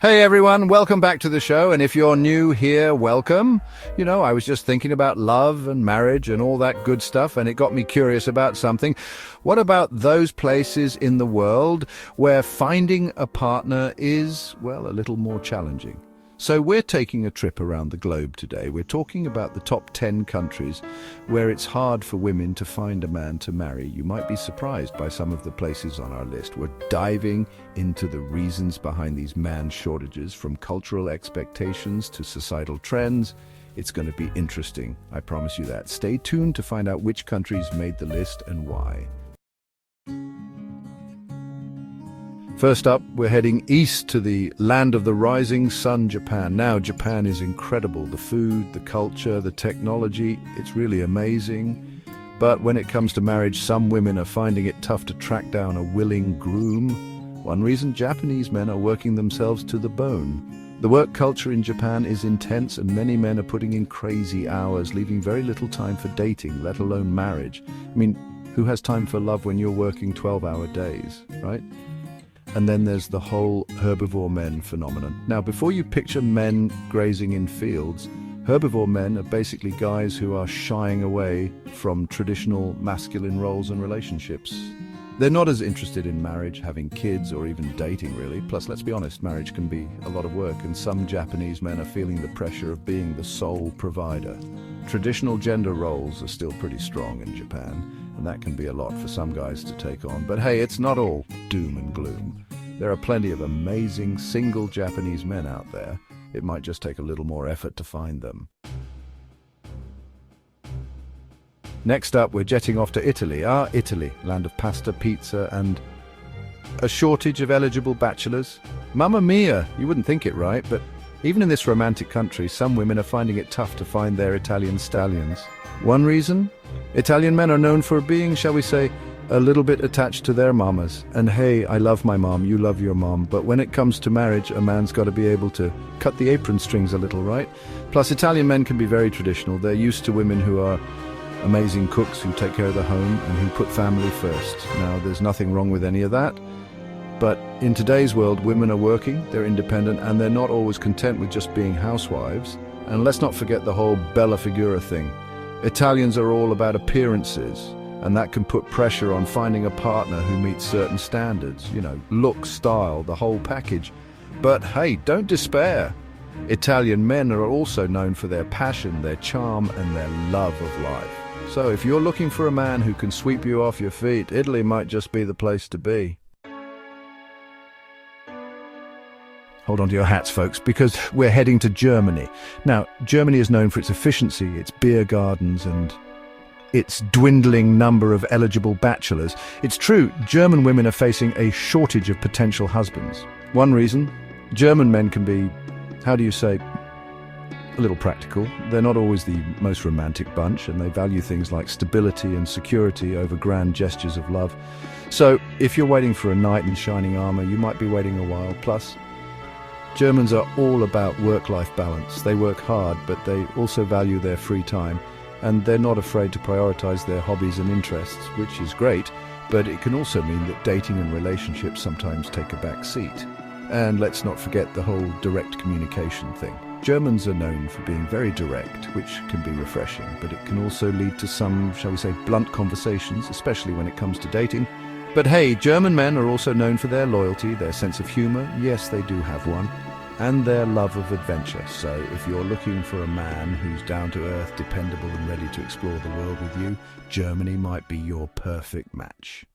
Hey everyone, welcome back to the show, and if you're new here, welcome. I was just thinking about love and marriage and all that good stuff, and it got me curious about something. What about those places in the world where finding a partner is, well, a little more challenging? So we're taking a trip around the globe today. We're talking about the top 10 countries where it's hard for women to find a man to marry. You might be surprised by some of the places on our list. We're diving into the reasons behind these man shortages, from cultural expectations to societal trends. It's going to be interesting, I promise you that. Stay tuned to find out which countries made the list and why. First up, we're heading east to the land of the rising sun, Japan. Now, Japan is incredible. The food, the culture, the technology, it's really amazing. But when it comes to marriage, some women are finding it tough to track down a willing groom. One reason: Japanese men are working themselves to the bone. The work culture in Japan is intense, and many men are putting in crazy hours, leaving very little time for dating, let alone marriage. I mean, who has time for love when you're working 12-hour days, right? And then there's the whole herbivore men phenomenon. Now, before you picture men grazing in fields, herbivore men are basically guys who are shying away from traditional masculine roles and relationships. They're not as interested in marriage, having kids, or even dating, really. Plus, let's be honest, marriage can be a lot of work, and some Japanese men are feeling the pressure of being the sole provider. Traditional gender roles are still pretty strong in Japan, and that can be a lot for some guys to take on. But hey, it's not all doom and gloom. There are plenty of amazing single Japanese men out there. It might just take a little more effort to find them. Next up, we're jetting off to Italy. Italy, land of pasta, pizza, and a shortage of eligible bachelors. Mamma mia, you wouldn't think it, right? But even in this romantic country, some women are finding it tough to find their Italian stallions. One reason? Italian men are known for being, shall we say, a little bit attached to their mamas. And hey, I love my mom, you love your mom, but when it comes to marriage, a man's got to be able to cut the apron strings a little, right? Plus, Italian men can be very traditional. They're used to women who are amazing cooks, who take care of the home, and who put family first. Now, there's nothing wrong with any of that. But in today's world, women are working, they're independent, and they're not always content with just being housewives. And let's not forget the whole bella figura thing. Italians are all about appearances, and that can put pressure on finding a partner who meets certain standards, look, style, the whole package. But hey, don't despair. Italian men are also known for their passion, their charm, and their love of life. So if you're looking for a man who can sweep you off your feet, Italy might just be the place to be. Hold on to your hats, folks, because we're heading to Germany. Now, Germany is known for its efficiency, its beer gardens, and its dwindling number of eligible bachelors. It's true, German women are facing a shortage of potential husbands. One reason: German men can be, how do you say, a little practical. They're not always the most romantic bunch, and they value things like stability and security over grand gestures of love. So, if you're waiting for a knight in shining armor, you might be waiting a while. Plus, Germans are all about work-life balance. They work hard, but they also value their free time, and they're not afraid to prioritize their hobbies and interests, which is great, but it can also mean that dating and relationships sometimes take a back seat. And let's not forget the whole direct communication thing. Germans are known for being very direct, which can be refreshing, but it can also lead to some, shall we say, blunt conversations, especially when it comes to dating. But hey, German men are also known for their loyalty, their sense of humor, yes, they do have one, and their love of adventure. So if you're looking for a man who's down to earth, dependable, and ready to explore the world with you, Germany might be your perfect match.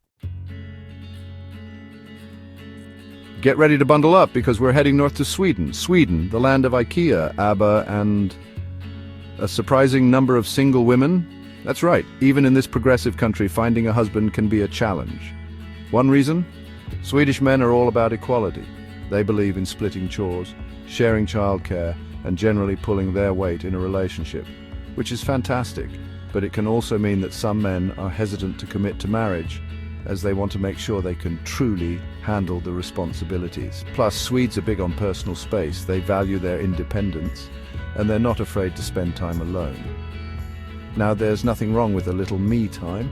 Get ready to bundle up, because we're heading north to Sweden. Sweden, the land of IKEA, ABBA, and a surprising number of single women. That's right, even in this progressive country, finding a husband can be a challenge. One reason? Swedish men are all about equality. They believe in splitting chores, sharing childcare, and generally pulling their weight in a relationship, which is fantastic, but it can also mean that some men are hesitant to commit to marriage, as they want to make sure they can truly handle the responsibilities. Plus, Swedes are big on personal space. They value their independence, and they're not afraid to spend time alone. Now, there's nothing wrong with a little me time,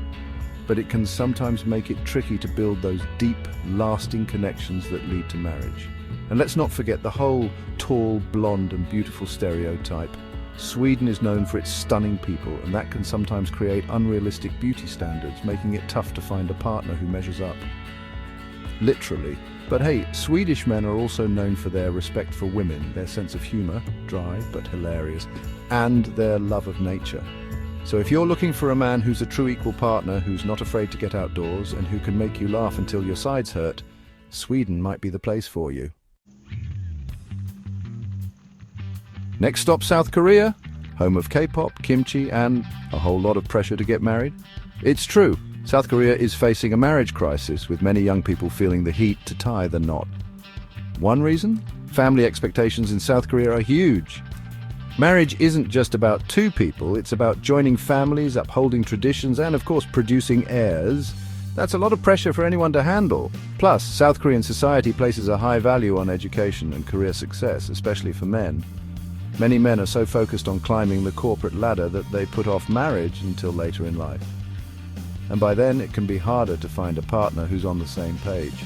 but it can sometimes make it tricky to build those deep, lasting connections that lead to marriage. And let's not forget the whole tall, blonde and beautiful stereotype. Sweden is known for its stunning people, and that can sometimes create unrealistic beauty standards, making it tough to find a partner who measures up. Literally. But hey, Swedish men are also known for their respect for women, their sense of humor, dry but hilarious, and their love of nature. So if you're looking for a man who's a true equal partner, who's not afraid to get outdoors, and who can make you laugh until your sides hurt, Sweden might be the place for you. Next stop, South Korea, home of K-pop, kimchi, and a whole lot of pressure to get married. It's true, South Korea is facing a marriage crisis, with many young people feeling the heat to tie the knot. One reason? Family expectations in South Korea are huge. Marriage isn't just about two people, it's about joining families, upholding traditions, and of course producing heirs. That's a lot of pressure for anyone to handle. Plus, South Korean society places a high value on education and career success, especially for men. Many men are so focused on climbing the corporate ladder that they put off marriage until later in life. And by then, it can be harder to find a partner who's on the same page.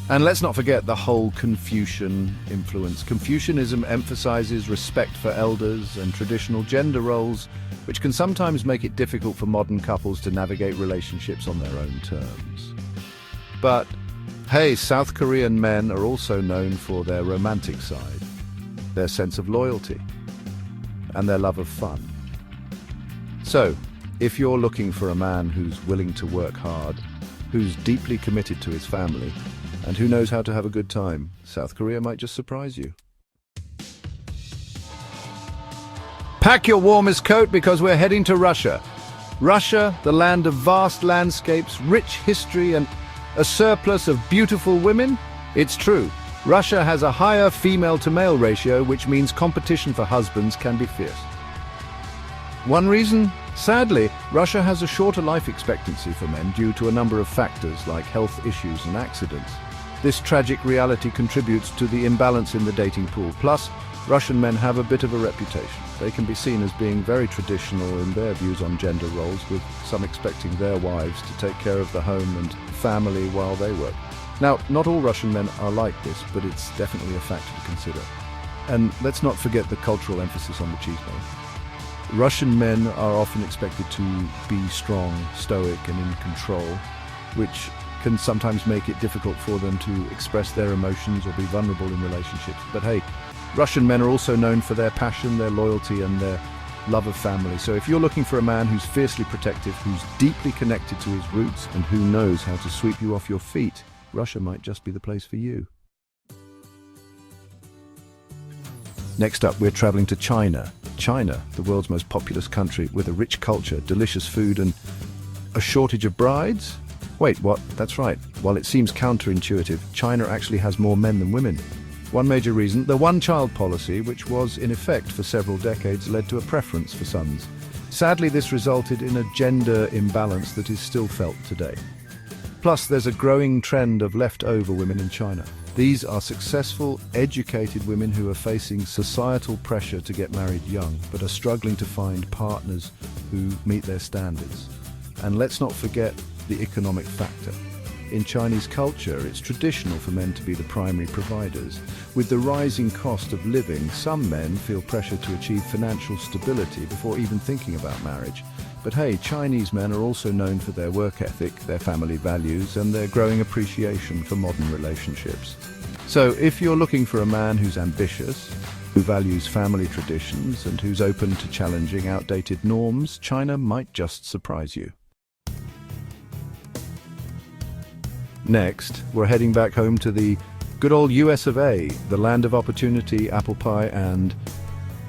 And let's not forget the whole Confucian influence. Confucianism emphasizes respect for elders and traditional gender roles, which can sometimes make it difficult for modern couples to navigate relationships on their own terms. But hey, South Korean men are also known for their romantic side, their sense of loyalty, and their love of fun. So, if you're looking for a man who's willing to work hard, who's deeply committed to his family, and who knows how to have a good time, South Korea might just surprise you. Pack your warmest coat because we're heading to Russia. Russia, the land of vast landscapes, rich history, and a surplus of beautiful women? It's true. Russia has a higher female-to-male ratio, which means competition for husbands can be fierce. One reason? Sadly, Russia has a shorter life expectancy for men due to a number of factors like health issues and accidents. This tragic reality contributes to the imbalance in the dating pool. Plus, Russian men have a bit of a reputation. They can be seen as being very traditional in their views on gender roles, with some expecting their wives to take care of the home and family while they work. Now, not all Russian men are like this, but it's definitely a factor to consider. And let's not forget the cultural emphasis on the machismo. Russian men are often expected to be strong, stoic, and in control, which can sometimes make it difficult for them to express their emotions or be vulnerable in relationships. But hey, Russian men are also known for their passion, their loyalty, and their love of family. So if you're looking for a man who's fiercely protective, who's deeply connected to his roots, and who knows how to sweep you off your feet, Russia might just be the place for you. Next up, we're traveling to China. China, the world's most populous country, with a rich culture, delicious food, and a shortage of brides? Wait, what? That's right. While it seems counterintuitive, China actually has more men than women. One major reason, the one-child policy, which was in effect for several decades, led to a preference for sons. Sadly, this resulted in a gender imbalance that is still felt today. Plus, there's a growing trend of leftover women in China. These are successful, educated women who are facing societal pressure to get married young, but are struggling to find partners who meet their standards. And let's not forget the economic factor. In Chinese culture, it's traditional for men to be the primary providers. With the rising cost of living, some men feel pressure to achieve financial stability before even thinking about marriage. But hey, Chinese men are also known for their work ethic, their family values, and their growing appreciation for modern relationships. So if you're looking for a man who's ambitious, who values family traditions, and who's open to challenging outdated norms, China might just surprise you. Next, we're heading back home to the good old US of A, the land of opportunity, apple pie, and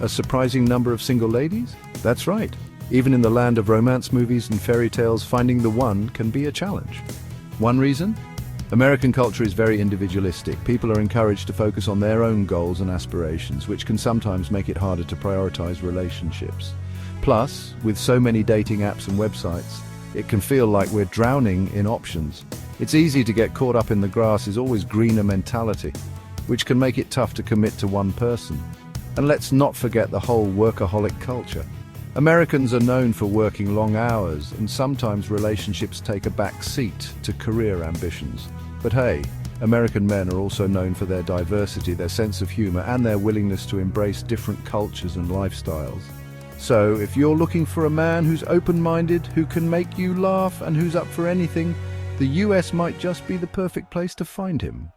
a surprising number of single ladies? That's right. Even in the land of romance movies and fairy tales, finding the one can be a challenge. One reason? American culture is very individualistic. People are encouraged to focus on their own goals and aspirations, which can sometimes make it harder to prioritize relationships. Plus, with so many dating apps and websites, it can feel like we're drowning in options. It's easy to get caught up in the grass is always greener mentality, which can make it tough to commit to one person. And let's not forget the whole workaholic culture. Americans are known for working long hours, and sometimes relationships take a back seat to career ambitions. But hey, American men are also known for their diversity, their sense of humor, and their willingness to embrace different cultures and lifestyles. So, if you're looking for a man who's open-minded, who can make you laugh, and who's up for anything, the US might just be the perfect place to find him.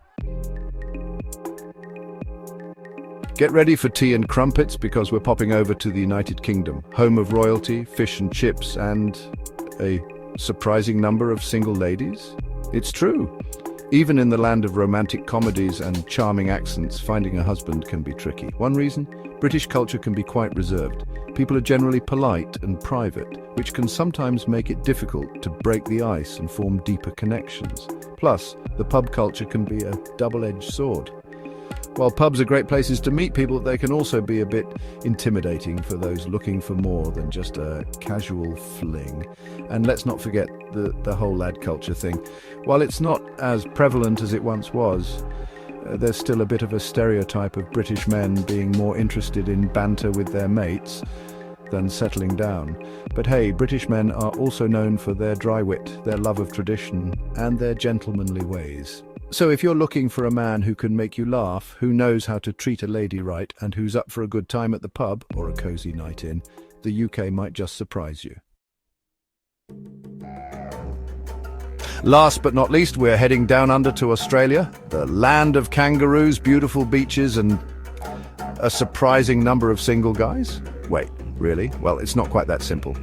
Get ready for tea and crumpets, because we're popping over to the United Kingdom, home of royalty, fish and chips, and a surprising number of single ladies. It's true. Even in the land of romantic comedies and charming accents, finding a husband can be tricky. One reason? British culture can be quite reserved. People are generally polite and private, which can sometimes make it difficult to break the ice and form deeper connections. Plus, the pub culture can be a double-edged sword. While pubs are great places to meet people, they can also be a bit intimidating for those looking for more than just a casual fling. And let's not forget the whole lad culture thing. While it's not as prevalent as it once was, there's still a bit of a stereotype of British men being more interested in banter with their mates than settling down. But hey, British men are also known for their dry wit, their love of tradition, and their gentlemanly ways. So if you're looking for a man who can make you laugh, who knows how to treat a lady right, and who's up for a good time at the pub or a cozy night in, the UK might just surprise you. Last but not least, we're heading down under to Australia, the land of kangaroos, beautiful beaches, and a surprising number of single guys. Wait, really? Well, it's not quite that simple.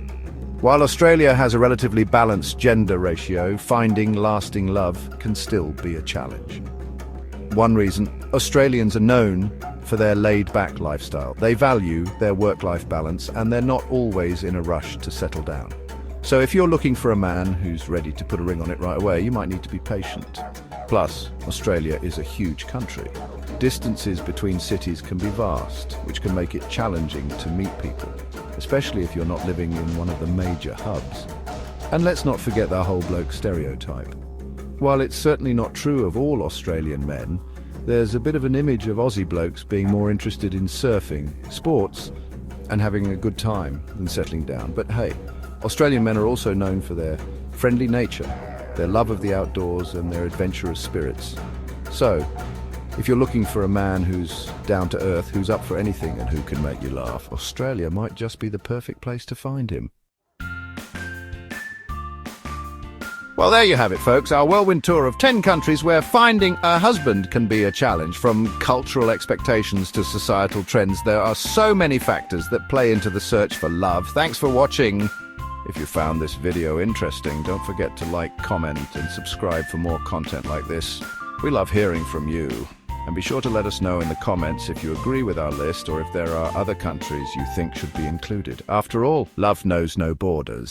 While Australia has a relatively balanced gender ratio, finding lasting love can still be a challenge. One reason, Australians are known for their laid-back lifestyle. They value their work-life balance, and they're not always in a rush to settle down. So if you're looking for a man who's ready to put a ring on it right away, you might need to be patient. Plus, Australia is a huge country. Distances between cities can be vast, which can make it challenging to meet people, especially if you're not living in one of the major hubs. And let's not forget the whole bloke stereotype. While it's certainly not true of all Australian men, there's a bit of an image of Aussie blokes being more interested in surfing, sports, and having a good time than settling down. But hey, Australian men are also known for their friendly nature, their love of the outdoors, and their adventurous spirits. So, if you're looking for a man who's down to earth, who's up for anything, and who can make you laugh, Australia might just be the perfect place to find him. Well, there you have it, folks, our whirlwind tour of 10 countries where finding a husband can be a challenge. From cultural expectations to societal trends, there are so many factors that play into the search for love. Thanks for watching. If you found this video interesting, don't forget to like, comment, and subscribe for more content like this. We love hearing from you. And be sure to let us know in the comments if you agree with our list or if there are other countries you think should be included. After all, love knows no borders.